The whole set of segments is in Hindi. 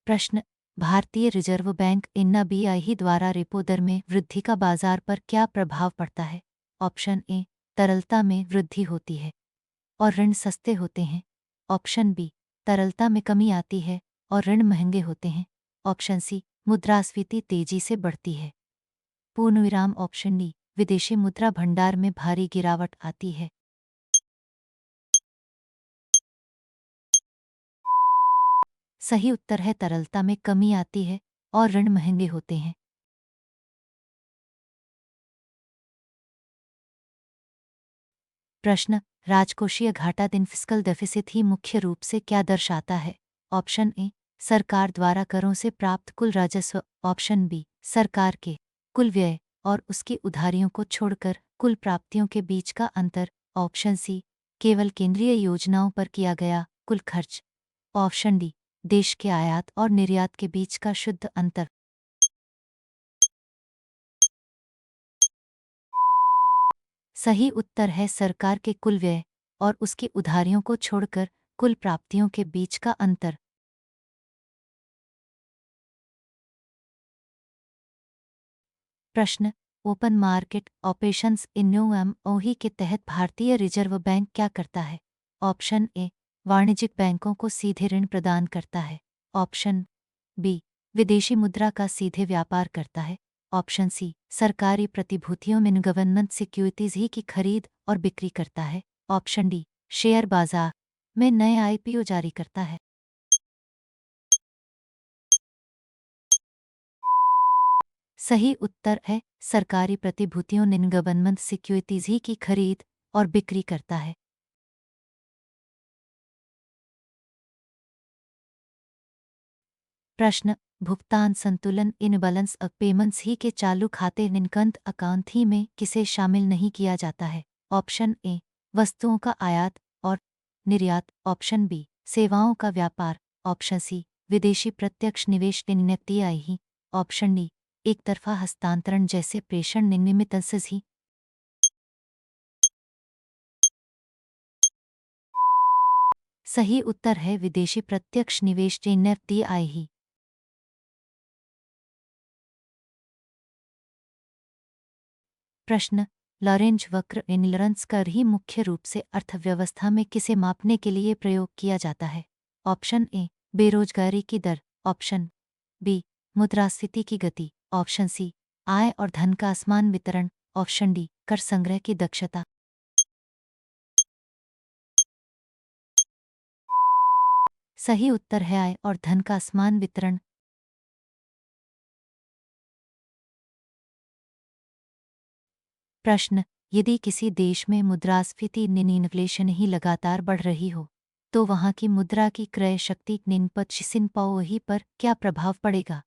प्रश्न। भारतीय रिजर्व बैंक (BI) द्वारा रेपो दर में वृद्धि का बाजार पर क्या प्रभाव पड़ता है? ऑप्शन ए, तरलता में वृद्धि होती है और ऋण सस्ते होते हैं। ऑप्शन बी, तरलता में कमी आती है और ऋण महंगे होते हैं। ऑप्शन सी, मुद्रास्फीति तेजी से बढ़ती है। पूर्ण विराम। ऑप्शन डी, विदेशी मुद्रा भंडार में भारी गिरावट आती है। सही उत्तर है तरलता में कमी आती है और ऋण महंगे होते हैं। प्रश्न। राजकोषीय घाटा दिन फिस्कल डेफिसिट ही मुख्य रूप से क्या दर्शाता है? ऑप्शन ए, सरकार द्वारा करों से प्राप्त कुल राजस्व। ऑप्शन बी, सरकार के कुल व्यय और उसकी उधारियों को छोड़कर कुल प्राप्तियों के बीच का अंतर। ऑप्शन सी, केवल केंद्रीय योजनाओं पर किया गया कुल खर्च। ऑप्शन डी, देश के आयात और निर्यात के बीच का शुद्ध अंतर। सही उत्तर है सरकार के कुल व्यय और उसकी उधारियों को छोड़कर कुल प्राप्तियों के बीच का अंतर। प्रश्न। Open market operations in (OMOE) के तहत भारतीय रिजर्व बैंक क्या करता है? ऑप्शन ए, वाणिज्यिक बैंकों को सीधे ऋण प्रदान करता है। ऑप्शन बी, विदेशी मुद्रा का सीधे व्यापार करता है। ऑप्शन सी, सरकारी प्रतिभूतियों में गवर्नमेंट सिक्योरिटीज ही की खरीद और बिक्री करता है। ऑप्शन डी, शेयर बाजार में नए IPO जारी करता है। सही उत्तर है सरकारी प्रतिभूतियों ने गवर्नमेंट सिक्योरिटीज ही की खरीद और बिक्री करता है। प्रश्न। भुगतान संतुलन इन बैलेंस ऑफ पेमेंट्स ही के चालू खाते निकंत अकाउंट ही में किसे शामिल नहीं किया जाता है? ऑप्शन ए, वस्तुओं का आयात और निर्यात। ऑप्शन बी, सेवाओं का व्यापार। ऑप्शन सी, विदेशी प्रत्यक्ष निवेश (FDI) ही। ऑप्शन डी, एक तरफा हस्तांतरण जैसे प्रेषण निमित्तंसस ही। सही उत्तर है विदेशी प्रत्यक्ष निवेश (FDI) ही। प्रश्न। लॉरेंज वक्र (लॉरेंज कर्व) ही मुख्य रूप से अर्थव्यवस्था में किसे मापने के लिए प्रयोग किया जाता है? ऑप्शन ए, बेरोजगारी की दर। ऑप्शन बी, मुद्रास्फीति की गति। ऑप्शन सी, आय और धन का असमान वितरण। ऑप्शन डी, कर संग्रह की दक्षता। सही उत्तर है आय और धन का असमान वितरण। प्रश्न। यदि किसी देश में मुद्रास्फीति (इन्फ्लेशन) ही लगातार बढ़ रही हो तो वहाँ की मुद्रा की क्रय शक्ति (वही) पर क्या प्रभाव पड़ेगा?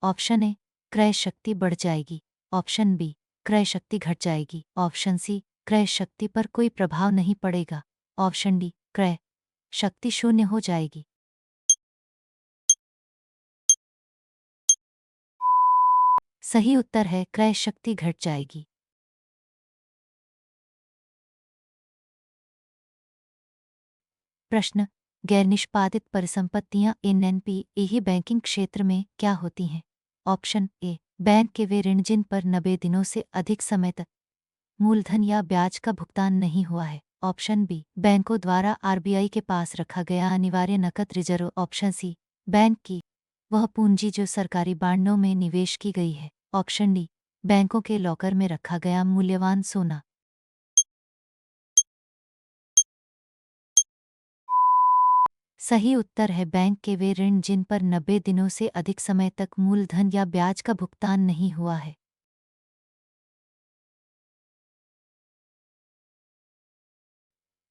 ऑप्शन ए, क्रय शक्ति बढ़ जाएगी। ऑप्शन बी, क्रय शक्ति घट जाएगी। ऑप्शन सी, क्रय शक्ति पर कोई प्रभाव नहीं पड़ेगा। ऑप्शन डी, क्रय शक्ति शून्य हो जाएगी। सही उत्तर है क्रय शक्ति घट जाएगी। प्रश्न। गैर निष्पादित परिसंपत्तियां (NPA) ही बैंकिंग क्षेत्र में क्या होती हैं? ऑप्शन ए, बैंक के वे ऋण जिन पर 90 दिनों से अधिक समय तक मूलधन या ब्याज का भुगतान नहीं हुआ है। ऑप्शन बी, बैंकों द्वारा RBI के पास रखा गया अनिवार्य नकद रिजर्व। ऑप्शन सी, बैंक की वह पूंजी जो सरकारी बांडों में निवेश की गई है। ऑप्शन डी, बैंकों के लॉकर में रखा गया मूल्यवान सोना। सही उत्तर है बैंक के वे ऋण जिन पर 90 दिनों से अधिक समय तक मूलधन या ब्याज का भुगतान नहीं हुआ है।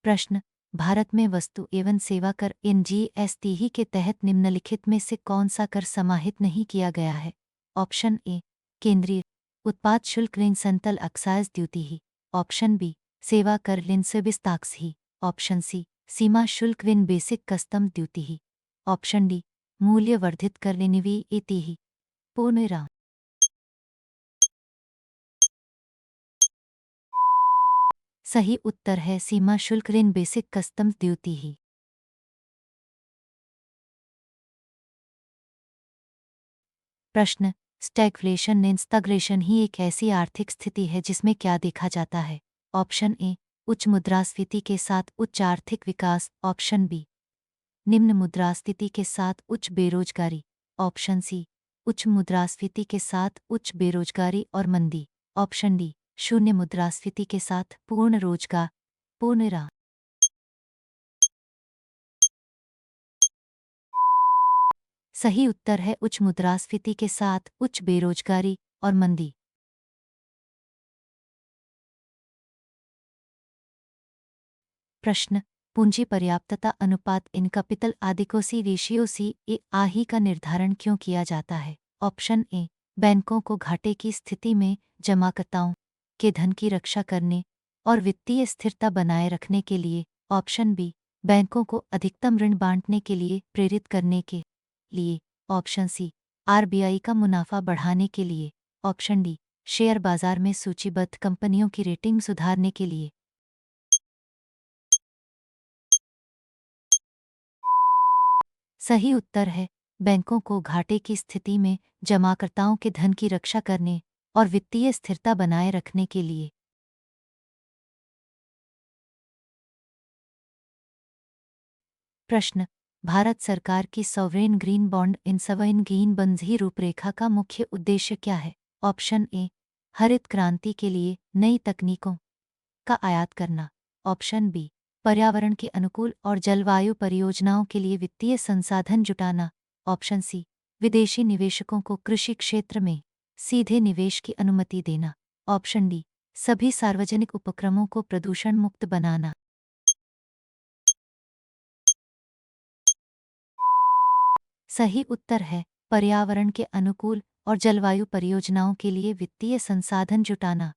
प्रश्न। भारत में वस्तु एवं सेवा कर (GST) ही के तहत निम्नलिखित में से कौन सा कर समाहित नहीं किया गया है? ऑप्शन ए, केंद्रीय उत्पाद शुल्क सेंट्रल एक्साइज ड्यूटी ही। ऑप्शन बी, सेवा कर सर्विस टैक्स ही। ऑप्शन सी, सीमा शुल्क बेसिक कस्टम ड्यूटी ही। ऑप्शन डी, मूल्य वर्धित कर (VAT) ही। पूर्ण। सही उत्तर है सीमा शुल्क बेसिक कस्टम्स ड्यूटी ही। प्रश्न, स्टैगफ्लेशन इंस्ताग्रेशन ही एक ऐसी आर्थिक स्थिति है जिसमें क्या देखा जाता है? ऑप्शन ए, उच्च मुद्रास्फीति के साथ उच्च आर्थिक विकास। ऑप्शन बी, निम्न मुद्रास्फीति के साथ उच्च बेरोजगारी। ऑप्शन सी, उच्च मुद्रास्फीति के साथ उच्च बेरोजगारी और मंदी। ऑप्शन डी, शून्य मुद्रास्फीति के साथ पूर्ण रोजगार। पूर्ण। सही उत्तर है उच्च मुद्रास्फीति के साथ उच्च बेरोजगारी और मंदी। प्रश्न, पूंजी पर्याप्तता अनुपात इन कैपिटल आदिकोसी रेशियो सी ए आही का निर्धारण क्यों किया जाता है? ऑप्शन ए, बैंकों को घाटे की स्थिति में जमाकर्ताओं के धन की रक्षा करने और वित्तीय स्थिरता बनाए रखने के लिए। ऑप्शन बी, बैंकों को अधिकतम ऋण बांटने के लिए प्रेरित करने के लिए। ऑप्शन सी, आरबीआई का मुनाफा बढ़ाने के लिए। ऑप्शन डी, शेयर बाजार में सूचीबद्ध कंपनियों की रेटिंग सुधारने के लिए। सही उत्तर है बैंकों को घाटे की स्थिति में जमाकर्ताओं के धन की रक्षा करने और वित्तीय स्थिरता बनाए रखने के लिए। प्रश्न, भारत सरकार की sovereign green bond in sovereign green बंधी रूपरेखा का मुख्य उद्देश्य क्या है? ऑप्शन ए, हरित क्रांति के लिए नई तकनीकों का आयात करना। ऑप्शन बी, पर्यावरण के अनुकूल और जलवायु परियोजनाओं के लिए वित्तीय संसाधन जुटाना। ऑप्शन सी, विदेशी निवेशकों को कृषि क्षेत्र में सीधे निवेश की अनुमति देना। ऑप्शन डी, सभी सार्वजनिक उपक्रमों को प्रदूषण मुक्त बनाना। सही उत्तर है पर्यावरण के अनुकूल और जलवायु परियोजनाओं के लिए वित्तीय संसाधन जुटाना।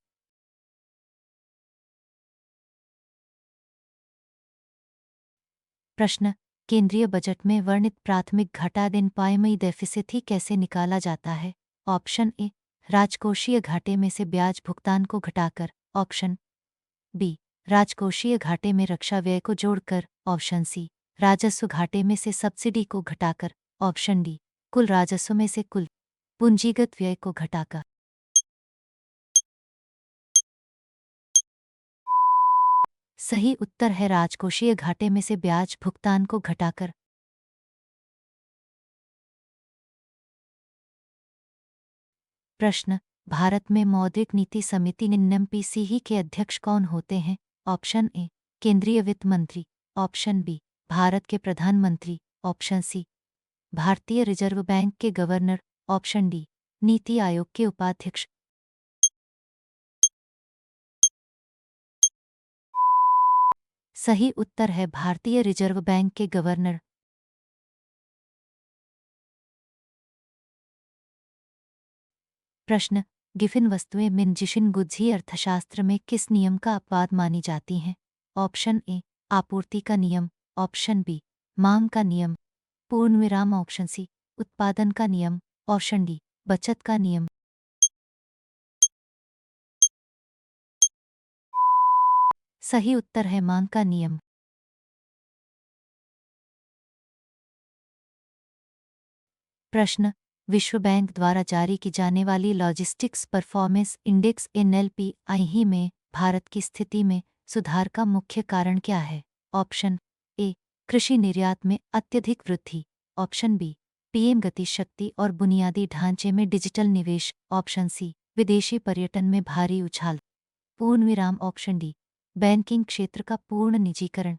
प्रश्न, केंद्रीय बजट में वर्णित प्राथमिक घाटा दिन पायमई डेफिसिट ही कैसे निकाला जाता है? ऑप्शन ए, राजकोषीय घाटे में से ब्याज भुगतान को घटाकर। ऑप्शन बी, राजकोषीय घाटे में रक्षा व्यय को जोड़कर। ऑप्शन सी, राजस्व घाटे में से सब्सिडी को घटाकर। ऑप्शन डी, कुल राजस्व में से कुल पूंजीगत व्यय को घटाकर। सही उत्तर है राजकोषीय घाटे में से ब्याज भुगतान को घटाकर। प्रश्न, भारत में मौद्रिक नीति समिति एनएमपीसी के अध्यक्ष कौन होते हैं? ऑप्शन ए, केंद्रीय वित्त मंत्री। ऑप्शन बी, भारत के प्रधानमंत्री। ऑप्शन सी, भारतीय रिजर्व बैंक के governor. Option D, NITI Aayog के उपाध्यक्ष। सही उत्तर है भारतीय रिजर्व बैंक के गवर्नर। प्रश्न, गिफिन वस्तुएं मिनजिशिन गुड्स ही अर्थशास्त्र में किस नियम का अपवाद मानी जाती हैं? ऑप्शन ए, आपूर्ति का नियम। ऑप्शन बी, मांग का नियम। पूर्णविराम। ऑप्शन सी, उत्पादन का नियम। ऑप्शन डी, बचत का नियम। सही उत्तर है मांग का नियम। प्रश्न, विश्व बैंक द्वारा जारी की जाने वाली लॉजिस्टिक्स परफॉर्मेंस इंडेक्स एनएलपीआई में भारत की स्थिति में सुधार का मुख्य कारण क्या है? ऑप्शन ए, कृषि निर्यात में अत्यधिक वृद्धि। ऑप्शन बी, पीएम गति शक्ति और बुनियादी ढांचे में डिजिटल निवेश। ऑप्शन सी, विदेशी पर्यटन में भारी उछाल। पूर्णविराम। ऑप्शन डी, बैंकिंग क्षेत्र का पूर्ण निजीकरण।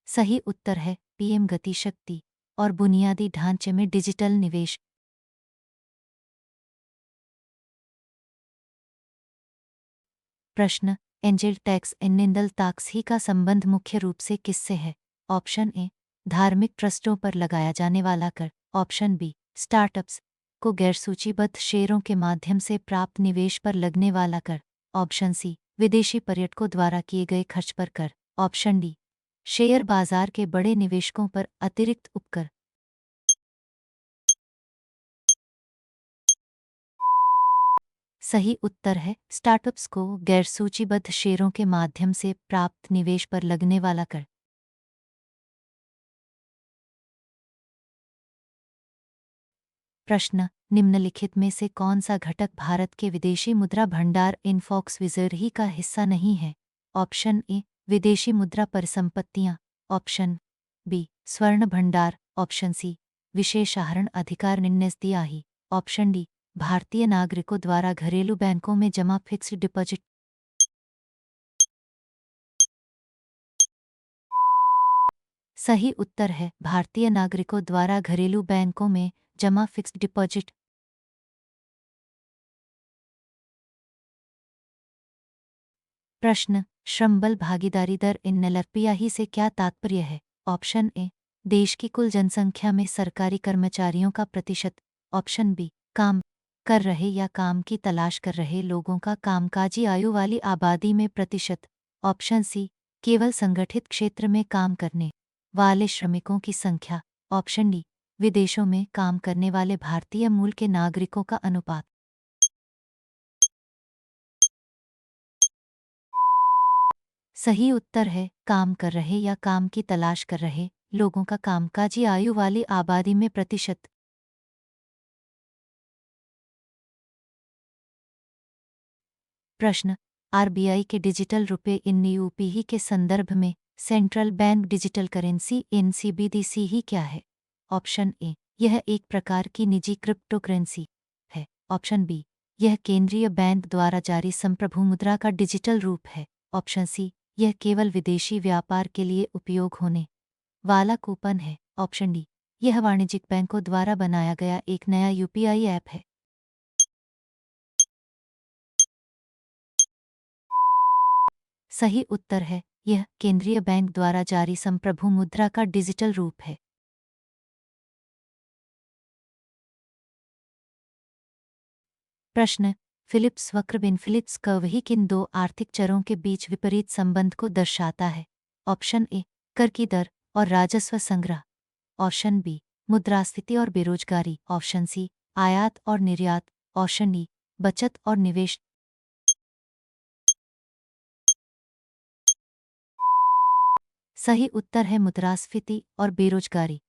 सही उत्तर है पीएम गति शक्ति और बुनियादी ढांचे में डिजिटल निवेश। प्रश्न, एंजल टैक्स एनिंदल टैक्स ही का संबंध मुख्य रूप से किससे है? ऑप्शन ए, धार्मिक ट्रस्टों पर लगाया जाने वाला कर। ऑप्शन बी, स्टार्टअप्स को गैर सूचीबद्ध शेयरों के माध्यम से प्राप्त निवेश पर लगने वाला कर। ऑप्शन सी, विदेशी पर्यटकों द्वारा किए गए खर्च पर कर। ऑप्शन डी, शेयर बाजार के बड़े निवेशकों पर अतिरिक्त उपकर। सही उत्तर है स्टार्टअप्स को गैर सूचीबद्ध शेयरों के माध्यम से प्राप्त निवेश पर लगने वाला कर। प्रश्न, निम्नलिखित में से कौन सा घटक भारत के विदेशी मुद्रा भंडार इन्फॉक्स रिजर्व का हिस्सा नहीं है? ऑप्शन ए, विदेशी मुद्रा परिसंपत्तियां। ऑप्शन बी, स्वर्ण भंडार। ऑप्शन सी, विशेष आहरण अधिकार दिया ही। ऑप्शन डी, भारतीय नागरिकों द्वारा घरेलू बैंकों में जमा फिक्स्ड डिपॉजिट। सही उत्तर है भारतीय नागरिकों द्वारा घरेलू बैंकों में जमा फिक्स्ड डिपॉजिट। प्रश्न, श्रम बल भागीदारी दर एनएलआरपीआई से क्या तात्पर्य है? ऑप्शन ए, देश की कुल जनसंख्या में सरकारी कर्मचारियों का प्रतिशत। ऑप्शन बी, काम कर रहे या काम की तलाश कर रहे लोगों का कामकाजी आयु वाली आबादी में प्रतिशत। ऑप्शन सी, केवल संगठित क्षेत्र में काम करने वाले श्रमिकों की संख्या। ऑप्शन डी, विदेशों में काम करने वाले भारतीय मूल के नागरिकों का अनुपात। सही उत्तर है काम कर रहे या काम की तलाश कर रहे लोगों का कामकाजी आयु वाली आबादी में प्रतिशत। प्रश्न, आरबीआई के डिजिटल रुपए इन यूपीही के संदर्भ में सेंट्रल बैंक डिजिटल करेंसी एनसीबीडीसी ही क्या है? ऑप्शन ए, यह एक प्रकार की निजी क्रिप्टो करेंसी है। ऑप्शन बी, यह केंद्रीय बैंक द्वारा जारी संप्रभु मुद्रा का डिजिटल रूप है। ऑप्शन सी, यह केवल विदेशी व्यापार के लिए उपयोग होने वाला कूपन है। ऑप्शन डी, यह वाणिज्यिक बैंकों द्वारा बनाया गया एक नया यूपीआई ऐप है। सही उत्तर है यह केंद्रीय बैंक द्वारा जारी संप्रभु मुद्रा का डिजिटल रूप है। प्रश्न, फिलिप्स वक्र बिन फिलिप्स कर्व ही किन दो आर्थिक चरों के बीच विपरीत संबंध को दर्शाता है? ऑप्शन ए, कर की दर और राजस्व संग्रह। ऑप्शन बी, मुद्रास्फीति और बेरोजगारी। ऑप्शन सी, आयात और निर्यात। ऑप्शन डी, बचत और निवेश। सही उत्तर है मुद्रास्फीति और बेरोजगारी।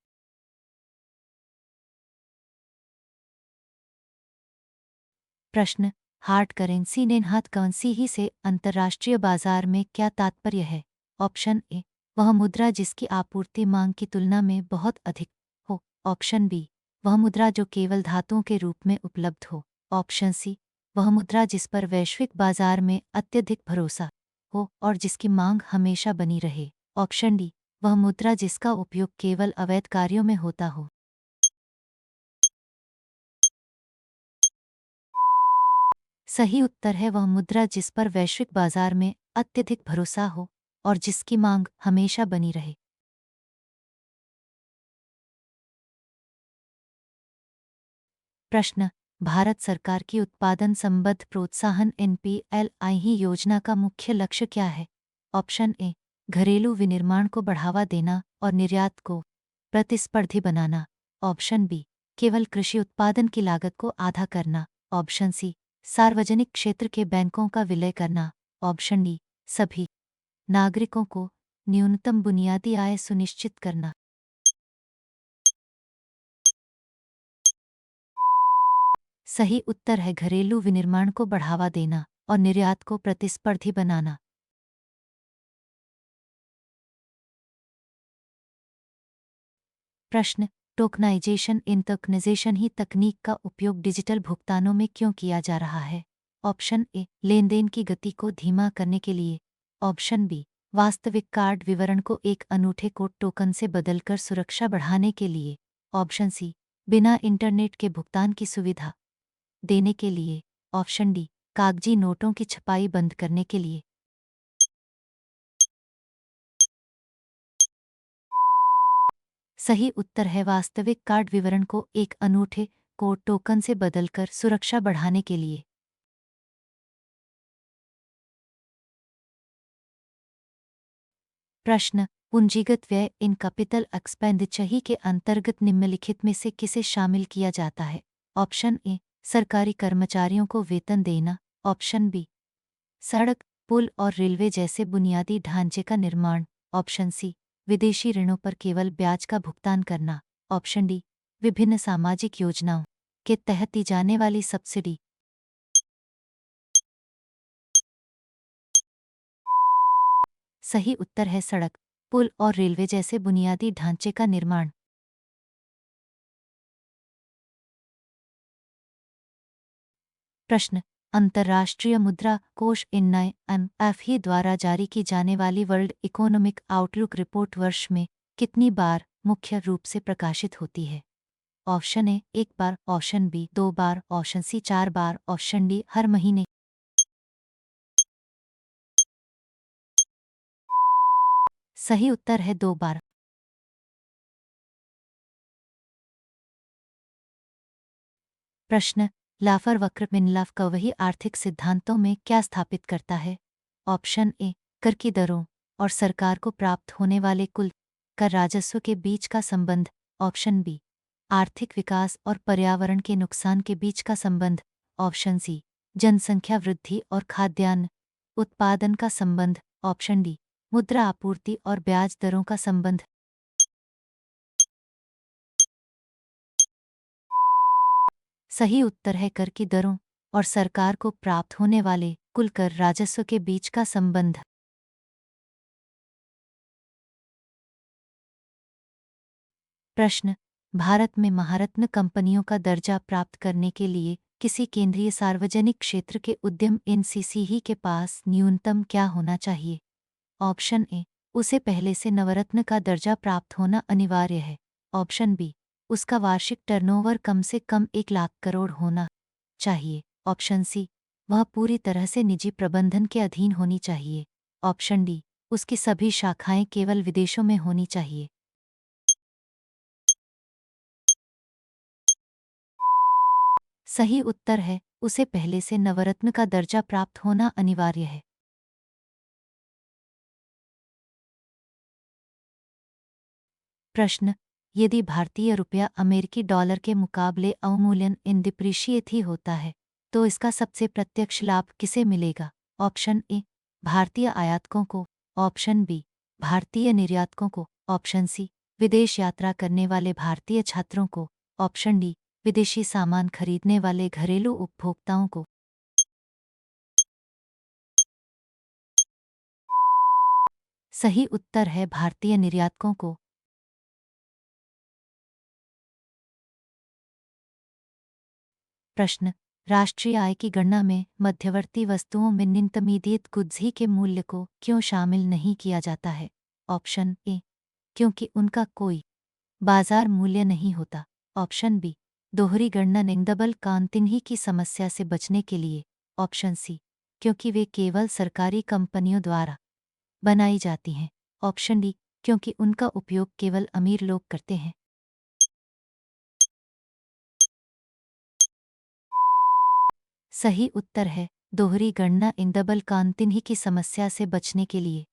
प्रश्न, हार्ड करेंसी नेनहाथ करेंसी ही से अंतर्राष्ट्रीय बाजार में क्या तात्पर्य है? ऑप्शन ए, वह मुद्रा जिसकी आपूर्ति मांग की तुलना में बहुत अधिक हो। ऑप्शन बी, वह मुद्रा जो केवल धातुओं के रूप में उपलब्ध हो। ऑप्शन सी, वह मुद्रा जिस पर वैश्विक बाजार में अत्यधिक भरोसा हो और जिसकी मांग हमेशा बनी रहे। ऑप्शन डी, वह मुद्रा जिसका उपयोग केवल अवैध कार्यों में होता हो। सही उत्तर है वह मुद्रा जिस पर वैश्विक बाजार में अत्यधिक भरोसा हो और जिसकी मांग हमेशा बनी रहे। प्रश्न, भारत सरकार की उत्पादन संबद्ध प्रोत्साहन एनपीएलआई योजना का मुख्य लक्ष्य क्या है? ऑप्शन ए, घरेलू विनिर्माण को बढ़ावा देना और निर्यात को प्रतिस्पर्धी बनाना। ऑप्शन बी, केवल कृषि उत्पादन की लागत को आधा करना। ऑप्शन सी, सार्वजनिक क्षेत्र के बैंकों का विलय करना। ऑप्शन डी, सभी नागरिकों को न्यूनतम बुनियादी आय सुनिश्चित करना। सही उत्तर है घरेलू विनिर्माण को बढ़ावा देना और निर्यात को प्रतिस्पर्धी बनाना। प्रश्न, टोकनाइजेशन इन टोकनाइजेशन ही तकनीक का उपयोग डिजिटल भुगतानों में क्यों किया जा रहा है? ऑप्शन ए, लेनदेन की गति को धीमा करने के लिए। ऑप्शन बी, वास्तविक कार्ड विवरण को एक अनूठे कोड टोकन से बदलकर सुरक्षा बढ़ाने के लिए। ऑप्शन सी, बिना इंटरनेट के भुगतान की सुविधा देने के लिए। ऑप्शन डी, कागजी नोटों की छपाई बंद करने के लिए। सही उत्तर है वास्तविक कार्ड विवरण को एक अनूठे कोड टोकन से बदलकर सुरक्षा बढ़ाने के लिए। प्रश्न, पूंजीगत व्यय इन कैपिटल एक्सपेंडिचर ही के अंतर्गत निम्नलिखित में से किसे शामिल किया जाता है? ऑप्शन ए, सरकारी कर्मचारियों को वेतन देना। ऑप्शन बी, सड़क, पुल और रेलवे जैसे बुनियादी ढांचे का निर्माण। ऑप्शन सी, विदेशी ऋणों पर केवल ब्याज का भुगतान करना। ऑप्शन डी, विभिन्न सामाजिक योजनाओं। के तहत दी जाने वाली सब्सिडी। सही उत्तर है सड़क, पुल और रेलवे जैसे बुनियादी ढांचे का निर्माण। प्रश्न, अंतर्राष्ट्रीय मुद्रा कोष IMF ही द्वारा जारी की जाने वाली वर्ल्ड इकोनॉमिक आउटलुक रिपोर्ट वर्ष में कितनी बार मुख्य रूप से प्रकाशित होती है? ऑप्शन ए 1 बार, ऑप्शन बी 2 बार, ऑप्शन सी 4 बार, ऑप्शन डी हर महीने। सही उत्तर है 2 बार। प्रश्न, लाफर वक्र मिनलाफ का वही आर्थिक सिद्धांतों में क्या स्थापित करता है? ऑप्शन ए, कर की दरों और सरकार को प्राप्त होने वाले कुल कर राजस्व के बीच का संबंध। ऑप्शन बी, आर्थिक विकास और पर्यावरण के नुकसान के बीच का संबंध। ऑप्शन सी, जनसंख्या वृद्धि और खाद्यान्न उत्पादन का संबंध। ऑप्शन डी, मुद्रा आपूर्ति और ब्याज दरों का संबंध। सही उत्तर है कर की दरों और सरकार को प्राप्त होने वाले कुल कर राजस्व के बीच का संबंध। प्रश्न, भारत में महारत्न कंपनियों का दर्जा प्राप्त करने के लिए किसी केंद्रीय सार्वजनिक क्षेत्र के उद्यम एनसीसी ही के पास न्यूनतम क्या होना चाहिए? ऑप्शन ए, उसे पहले से नवरत्न का दर्जा प्राप्त होना अनिवार्य है। ऑप्शन बी, उसका वार्षिक टर्नओवर कम से कम 1 लाख करोड़ होना चाहिए। ऑप्शन सी, वह पूरी तरह से निजी प्रबंधन के अधीन होनी चाहिए। ऑप्शन डी, उसकी सभी शाखाएं केवल विदेशों में होनी चाहिए। सही उत्तर है, उसे पहले से नवरत्न का दर्जा प्राप्त होना अनिवार्य है। प्रश्न, यदि भारतीय रुपया अमेरिकी डॉलर के मुकाबले अवमूल्यन इन डिप्रिशिएट ही होता है तो इसका सबसे प्रत्यक्ष लाभ किसे मिलेगा? ऑप्शन ए, भारतीय आयातकों को। ऑप्शन बी, भारतीय निर्यातकों को। ऑप्शन सी, विदेश यात्रा करने वाले भारतीय छात्रों को। ऑप्शन डी, विदेशी सामान खरीदने वाले घरेलू उपभोक्ताओं को। सही उत्तर है भारतीय निर्यातकों को। प्रश्न, राष्ट्रीय आय की गणना में मध्यवर्ती वस्तुओं में इंटरमीडिएट गुड्स ही के मूल्य को क्यों शामिल नहीं किया जाता है? ऑप्शन ए, क्योंकि उनका कोई बाजार मूल्य नहीं होता। ऑप्शन बी, दोहरी गणना डबल काउंटिंग ही की समस्या से बचने के लिए। ऑप्शन सी, क्योंकि वे केवल सरकारी कंपनियों द्वारा बनाई जाती हैं। ऑप्शन डी, क्योंकि उनका उपयोग केवल अमीर लोग करते हैं। सही उत्तर है दोहरी गणना इन डबल काउंटिंग ही की समस्या से बचने के लिए।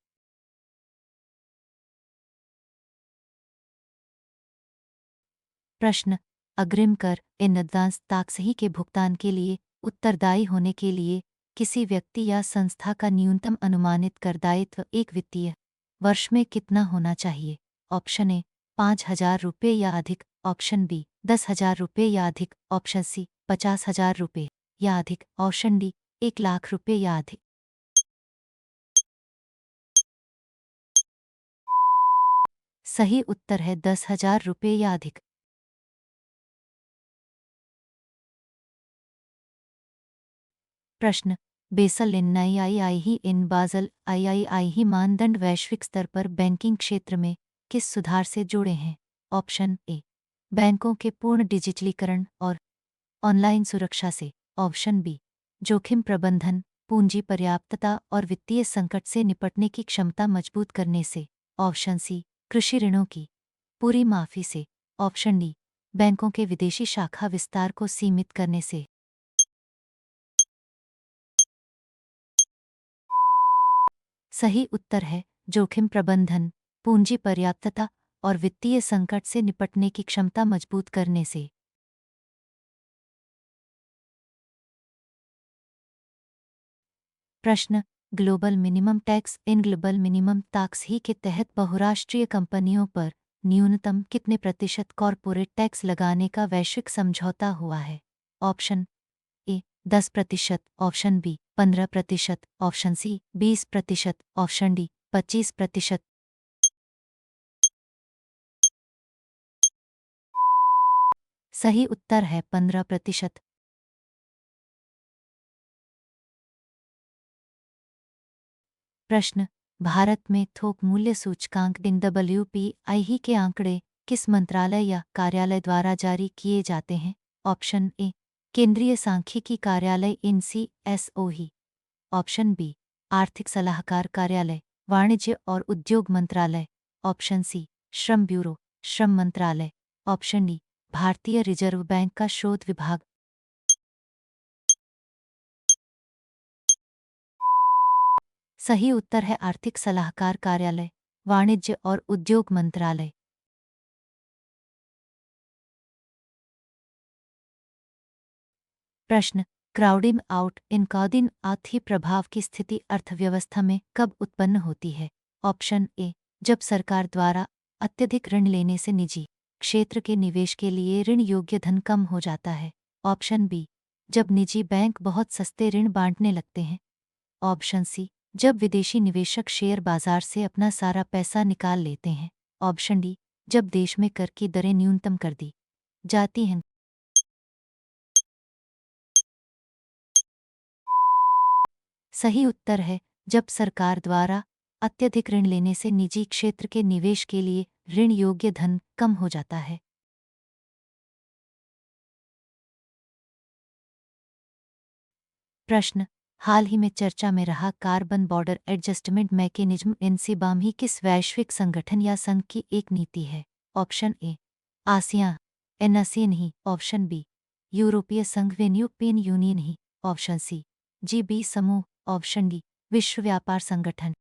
प्रश्न, अग्रिम कर इन एडवांस टैक्स ही के भुगतान के लिए उत्तरदायी होने के लिए किसी व्यक्ति या संस्था का न्यूनतम अनुमानित कर दायित्व एक वित्तीय वर्ष में कितना होना चाहिए? ऑप्शन ए, 5,000 रुपये या अधिक। ऑप्शन बी, 10,000 रुपये या अधिक। ऑप्शन सी, 50,000 रुपये या अधिक। ऑप्शन डी, 1 लाख रुपये या अधिक। सही उत्तर है 10,000 रुपये या अधिक। प्रश्न, बेसल इन आई ही इन बाजल आई ही मानदंड वैश्विक स्तर पर बैंकिंग क्षेत्र में किस सुधार से जुड़े हैं? ऑप्शन ए, बैंकों के पूर्ण डिजिटलीकरण और ऑनलाइन सुरक्षा से। ऑप्शन बी, जोखिम प्रबंधन, पूंजी पर्याप्तता और वित्तीय संकट से निपटने की क्षमता मजबूत करने से। ऑप्शन सी, कृषि ऋणों की पूरी माफी से। ऑप्शन डी, बैंकों के विदेशी शाखा विस्तार को सीमित करने से। सही उत्तर है जोखिम प्रबंधन, पूंजी पर्याप्तता और वित्तीय संकट से निपटने की क्षमता मजबूत करने से। प्रश्न, ग्लोबल मिनिमम टैक्स इन ग्लोबल मिनिमम टैक्स ही के तहत बहुराष्ट्रीय कंपनियों पर न्यूनतम कितने प्रतिशत कॉरपोरेट टैक्स लगाने का वैश्विक समझौता हुआ है? Option A 10%, option B 15%, option C 20%, option D 25%। सही उत्तर है 15%। प्रश्न, भारत में थोक मूल्य सूचकांक दिन WPI के आंकड़े किस मंत्रालय या कार्यालय द्वारा जारी किए जाते हैं? ऑप्शन ए केंद्रीय सांख्यिकी कार्यालय NCSOE, ऑप्शन बी आर्थिक सलाहकार कार्यालय वाणिज्य और उद्योग मंत्रालय, ऑप्शन सी श्रम ब्यूरो श्रम मंत्रालय, ऑप्शन डी भारतीय रिजर्व बैंक का शोध विभाग। सही उत्तर है आर्थिक सलाहकार कार्यालय वाणिज्य और उद्योग मंत्रालय। प्रश्न, क्राउडिंग आउट इनकाउडिंग आउट ही प्रभाव की स्थिति अर्थव्यवस्था में कब उत्पन्न होती है? ऑप्शन ए जब सरकार द्वारा अत्यधिक ऋण लेने से निजी क्षेत्र के निवेश के लिए ऋण योग्य धन कम हो जाता है, ऑप्शन बी जब निजी बैंक बहुत सस्ते ऋण बांटने लगते हैं, ऑप्शन सी जब विदेशी निवेशक शेयर बाजार से अपना सारा पैसा निकाल लेते हैं, ऑप्शन डी जब देश में कर की दरें न्यूनतम कर दी जाती हैं। सही उत्तर है जब सरकार द्वारा अत्यधिक ऋण लेने से निजी क्षेत्र के निवेश के लिए ऋण योग्य धन कम हो जाता है। प्रश्न, हाल ही में चर्चा में रहा कार्बन बॉर्डर एडजस्टमेंट मैकेनिज्म एनसीबाम किस वैश्विक संगठन या संघ की एक नीति है? ऑप्शन ए आसियान एनआसी नहीं, ऑप्शन बी यूरोपीय संघ यूरोपियन यूनियन ही, ऑप्शन सी G20 समूह, ऑप्शन डी विश्व व्यापार संगठन।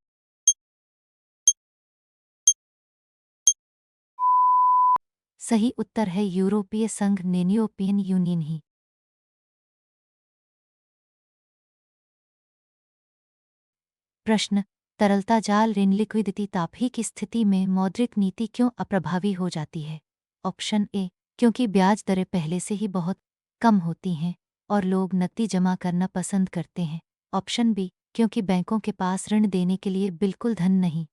सही उत्तर है यूरोपीय संघ यूरोपियन यूनियन ही। प्रश्न, तरलता जाल ऋण लिक्विडिटी तापही की स्थिति में मौद्रिक नीति क्यों अप्रभावी हो जाती है? ऑप्शन ए क्योंकि ब्याज दरें पहले से ही बहुत कम होती हैं और लोग नकदी जमा करना पसंद करते हैं, ऑप्शन बी क्योंकि बैंकों के पास ऋण देने के लिए बिल्कुल धन नहीं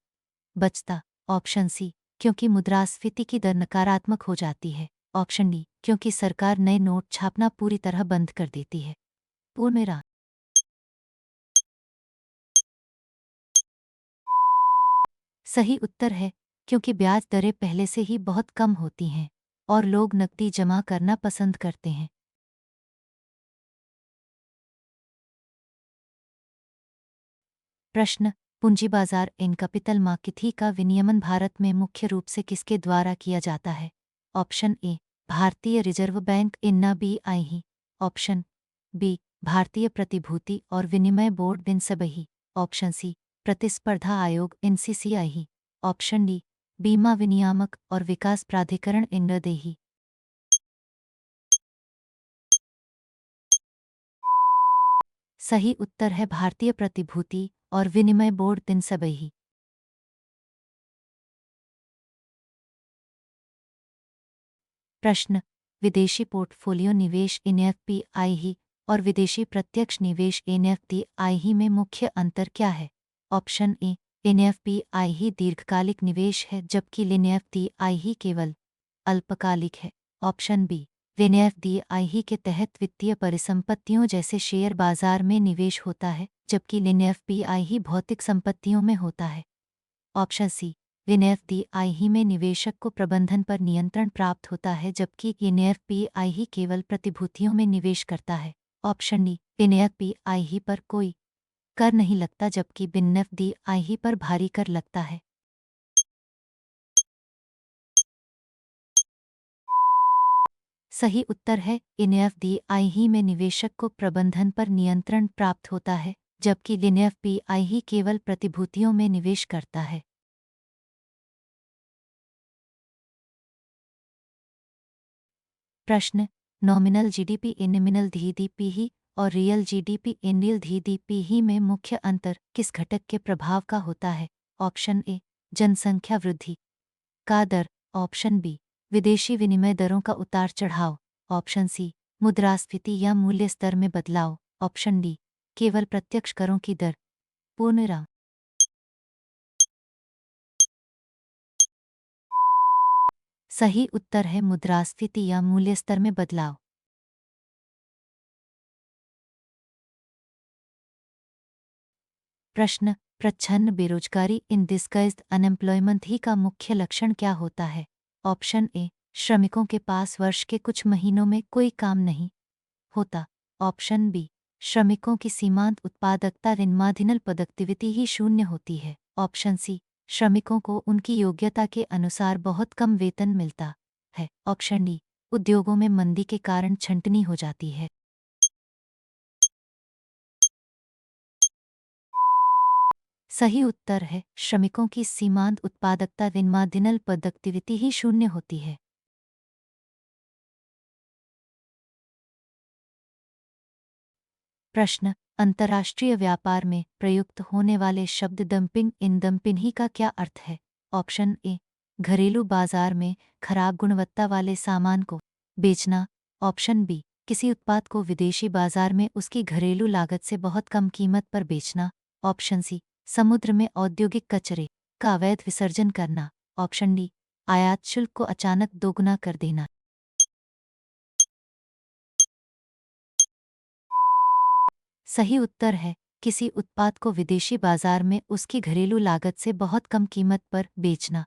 बचता, ऑप्शन सी क्योंकि मुद्रास्फीति की दर नकारात्मक हो जाती है, ऑप्शन डी क्योंकि सरकार नए नोट छापना पूरी तरह बंद कर देती है। पूर्ण मेरा सही उत्तर है क्योंकि ब्याज दरें पहले से ही बहुत कम होती हैं और लोग नकदी जमा करना पसंद करते हैं। प्रश्न, पूंजी बाजार इन कैपिटल मार्केट ही का विनियमन भारत में मुख्य रूप से किसके द्वारा किया जाता है? ऑप्शन ए भारतीय रिजर्व बैंक इन्ना BI ही, ऑप्शन बी भारतीय प्रतिभूति और विनिमय बोर्ड इनसबही, ऑप्शन सी प्रतिस्पर्धा आयोग NCCI ही, ऑप्शन डी बीमा विनियामक और विकास प्राधिकरण इनदेही। सही उत्तर है भारतीय प्रतिभूति और विनिमय बोर्ड इनसबही। प्रश्न, विदेशी पोर्टफोलियो निवेश NFPI ही और विदेशी प्रत्यक्ष निवेश NFTI ही में मुख्य अंतर क्या है? ऑप्शन ए NFPI ही दीर्घकालिक निवेश है जबकि NFTI ही केवल अल्पकालिक है, ऑप्शन बी NFDI ही के तहत वित्तीय परिसंपत्तियों जैसे शेयर बाजार में निवेश होता है जबकि NFPI ही भौतिक संपत्तियों में होता है, ऑप्शन सी NFDI ही में निवेशक को प्रबंधन पर नियंत्रण प्राप्त होता है जबकि NFPI ही केवल प्रतिभूतियों में निवेश करता है, ऑप्शन डी NFPI ही पर कोई कर नहीं लगता जबकि NFDI ही पर भारी कर लगता है। सही उत्तर है NFDI ही में निवेशक को प्रबंधन पर नियंत्रण प्राप्त होता है जबकि NFPI ही केवल प्रतिभूतियों में निवेश करता है। प्रश्न, नॉमिनल GDP नॉमिनल GDP ही और रियल GDP रियल GDP ही में मुख्य अंतर किस घटक के प्रभाव का होता है? ऑप्शन ए जनसंख्या वृद्धि का दर, ऑप्शन बी विदेशी विनिमय दरों का उतार चढ़ाव, ऑप्शन सी मुद्रास्फीति या मूल्य स्तर में बदलाव, ऑप्शन डी केवल प्रत्यक्ष करों की दर। पूर्णविराम। सही उत्तर है मुद्रास्फीति या मूल्य स्तर में बदलाव। प्रश्न, प्रच्छन्न बेरोजगारी इन डिस्गाइज्ड अनएम्प्लॉयमेंट ही का मुख्य लक्षण क्या होता है? ऑप्शन ए श्रमिकों के पास वर्ष के कुछ महीनों में कोई काम नहीं होता, ऑप्शन बी श्रमिकों की सीमांत उत्पादकता ऋण मार्जिनल प्रोडक्टिविटी ही शून्य होती है, ऑप्शन सी श्रमिकों को उनकी योग्यता के अनुसार बहुत कम वेतन मिलता है, ऑप्शन डी उद्योगों में मंदी के कारण छंटनी हो जाती है। सही उत्तर है श्रमिकों की सीमांत उत्पादकता ऋण मार्जिनल प्रोडक्टिविटी ही शून्य होती है। प्रश्न, अंतर्राष्ट्रीय व्यापार में प्रयुक्त होने वाले शब्द डंपिंग इन डंपिंग ही का क्या अर्थ है? ऑप्शन ए घरेलू बाजार में खराब गुणवत्ता वाले सामान को बेचना, ऑप्शन बी किसी उत्पाद को विदेशी बाजार में उसकी घरेलू लागत से बहुत कम कीमत पर बेचना, ऑप्शन सी समुद्र में औद्योगिक कचरे का अवैध विसर्जन करना, ऑप्शन डी आयात शुल्क को अचानक दोगुना कर देना। सही उत्तर है किसी उत्पाद को विदेशी बाजार में उसकी घरेलू लागत से बहुत कम कीमत पर बेचना।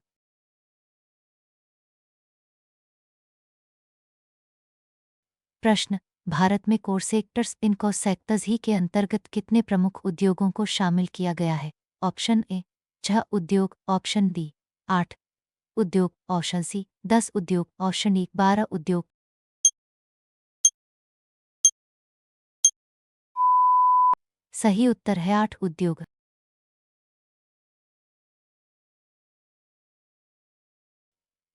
प्रश्न, भारत में कोर सेक्टर्स इन कोर सेक्टर्स ही के अंतर्गत कितने प्रमुख उद्योगों को शामिल किया गया है? ऑप्शन ए 6 उद्योग, ऑप्शन डी 8 उद्योग, ऑप्शन सी 10 उद्योग, ऑप्शन डी 12 उद्योग। सही उत्तर है 8 उद्योग।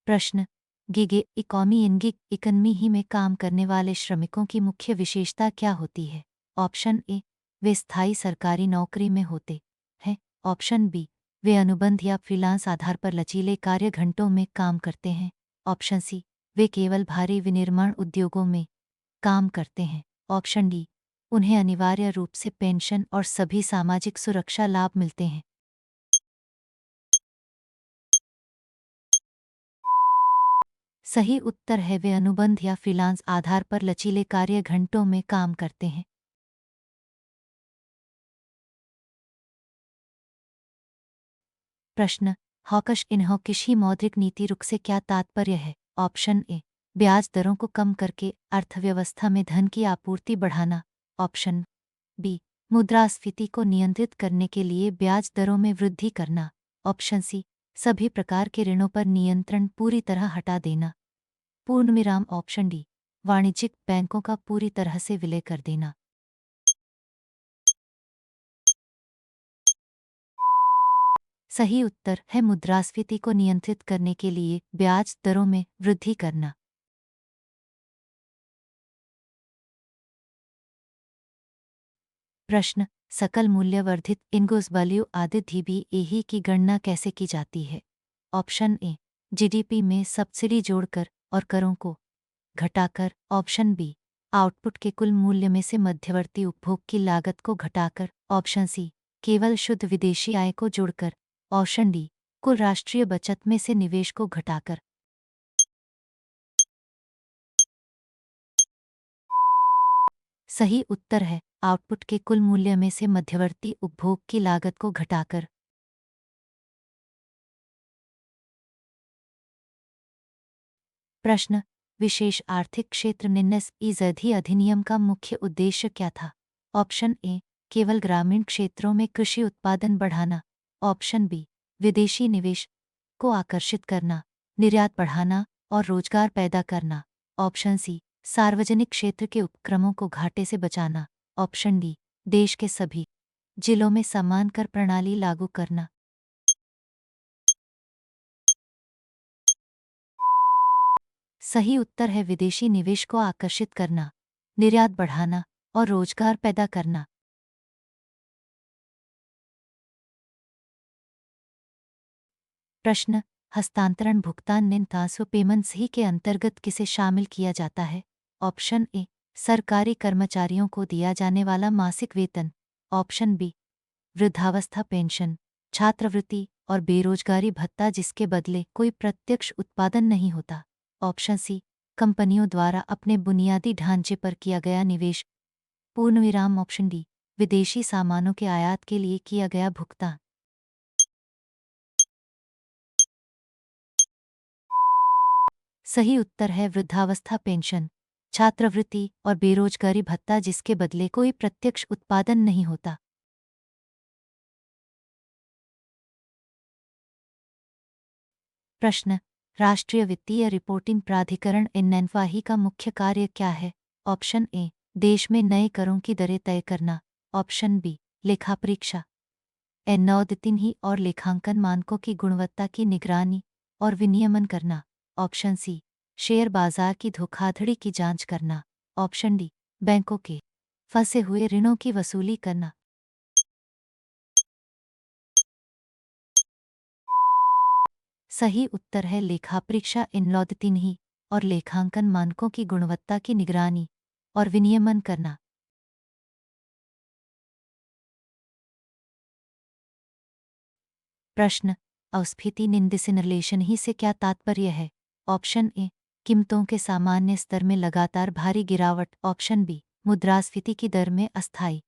प्रश्न, गिग इकॉनमी इन गिग इकॉनमी ही में काम करने वाले श्रमिकों की मुख्य विशेषता क्या होती है? ऑप्शन ए वे स्थायी सरकारी नौकरी में होते हैं, ऑप्शन बी वे अनुबंध या फ्रीलांस आधार पर लचीले कार्य घंटों में काम करते हैं, ऑप्शन सी वे केवल भारी विनिर्माण उद्योगों में काम करते हैं, ऑप्शन डी उन्हें अनिवार्य रूप से पेंशन और सभी सामाजिक सुरक्षा लाभ मिलते हैं। सही उत्तर है वे अनुबंध या फ्रीलांस आधार पर लचीले कार्य घंटों में काम करते हैं। प्रश्न, हॉकश इन हॉकिश ही मौद्रिक नीति रुख से क्या तात्पर्य है? ऑप्शन ए ब्याज दरों को कम करके अर्थव्यवस्था में धन की आपूर्ति बढ़ाना, ऑप्शन बी मुद्रास्फीति को नियंत्रित करने के लिए ब्याज दरों में वृद्धि करना, ऑप्शन सी सभी प्रकार के ऋणों पर नियंत्रण पूरी तरह हटा देना। पूर्णविराम, ऑप्शन डी वाणिज्यिक बैंकों का पूरी तरह से विलय कर देना। सही उत्तर है मुद्रास्फीति को नियंत्रित करने के लिए ब्याज दरों में वृद्धि करना। प्रश्न, सकल मूल्य वर्धित इनगोस वैल्यू आदि डीबीए की गणना कैसे की जाती है? ऑप्शन ए जीडीपी में सब्सिडी जोड़कर और करों को घटाकर, ऑप्शन बी आउटपुट के कुल मूल्य में से मध्यवर्ती उपभोग की लागत को घटाकर, ऑप्शन सी केवल शुद्ध विदेशी आय को जोड़कर, ऑप्शन डी कुल राष्ट्रीय बचत में से निवेश को घटाकर। सही उत्तर है आउटपुट के कुल मूल्य में से मध्यवर्ती उपभोग की लागत को घटाकर। प्रश्न, विशेष आर्थिक क्षेत्र निन्नस ईजधी अधिनियम का मुख्य उद्देश्य क्या था? ऑप्शन ए केवल ग्रामीण क्षेत्रों में कृषि उत्पादन बढ़ाना, ऑप्शन बी विदेशी निवेश को आकर्षित करना, निर्यात बढ़ाना और रोजगार पैदा करना, ऑप्शन सी सार्वजनिक क्षेत्र के उपक्रमों को घाटे से बचाना, ऑप्शन डी देश के सभी जिलों में समान कर प्रणाली लागू करना। सही उत्तर है विदेशी निवेश को आकर्षित करना, निर्यात बढ़ाना और रोजगार पैदा करना। प्रश्न, हस्तांतरण भुगतान निंतासो पेमेंट्स ही के अंतर्गत किसे शामिल किया जाता है? ऑप्शन ए सरकारी कर्मचारियों को दिया जाने वाला मासिक वेतन, ऑप्शन बी वृद्धावस्था पेंशन, छात्रवृत्ति और बेरोजगारी भत्ता जिसके बदले कोई प्रत्यक्ष उत्पादन नहीं होता, ऑप्शन सी कंपनियों द्वारा अपने बुनियादी ढांचे पर किया गया निवेश, पूर्णविराम ऑप्शन डी विदेशी सामानों के आयात के लिए किया गया भुगतान। सही उत्तर है वृद्धावस्था पेंशन, छात्रवृत्ति और बेरोजगारी भत्ता जिसके बदले कोई प्रत्यक्ष उत्पादन नहीं होता। प्रश्न, राष्ट्रीय वित्तीय रिपोर्टिंग प्राधिकरण एनएनवाही का मुख्य कार्य क्या है? ऑप्शन ए देश में नए करों की दरें तय करना, ऑप्शन बी लेखा परीक्षा, एनौदितिन और लेखांकन मानकों की गुणवत्ता की निगरानी और विनियमन करना, ऑप्शन सी शेयर बाजार की धोखाधड़ी की जांच करना, ऑप्शन डी बैंकों के फंसे हुए ऋणों की वसूली करना। सही उत्तर है लेखा परीक्षा एनौदितिन और लेखांकन मानकों की गुणवत्ता की निगरानी और विनियमन करना। प्रश्न, अस्फीति निंदिसिनलेशन ही से क्या तात्पर्य है? ऑप्शन ए कीमतों के सामान्य स्तर में लगातार भारी गिरावट, ऑप्शन बी मुद्रास्फीति की दर में अस्थायी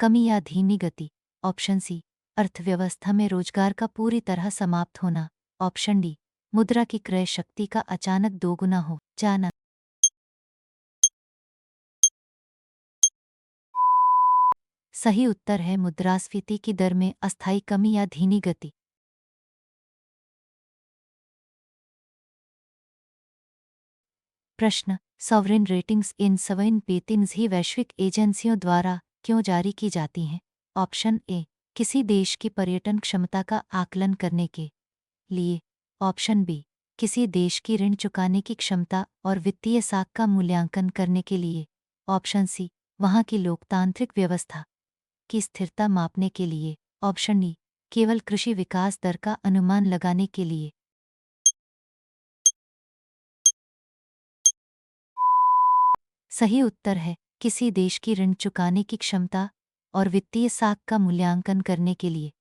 कमी या धीमी गति, ऑप्शन सी अर्थव्यवस्था में रोजगार का पूरी तरह समाप्त होना, ऑप्शन डी मुद्रा की क्रय शक्ति का अचानक दोगुना हो जाना। सही उत्तर है मुद्रास्फीति की दर में अस्थायी कमी या धीमी गति। प्रश्न, सॉवरेन रेटिंग्स इन सवइन पेटिंग्स ही वैश्विक एजेंसियों द्वारा क्यों जारी की जाती हैं? ऑप्शन ए किसी देश की पर्यटन क्षमता का आकलन करने के लिए, ऑप्शन बी किसी देश की ऋण चुकाने की क्षमता और वित्तीय साख का मूल्यांकन करने के लिए, ऑप्शन सी वहां की लोकतांत्रिक व्यवस्था की स्थिरता मापने के लिए, ऑप्शन डी केवल कृषि विकास दर का अनुमान लगाने के लिए। सही उत्तर है किसी देश की ऋण चुकाने की क्षमता और वित्तीय साख का मूल्यांकन करने के लिए।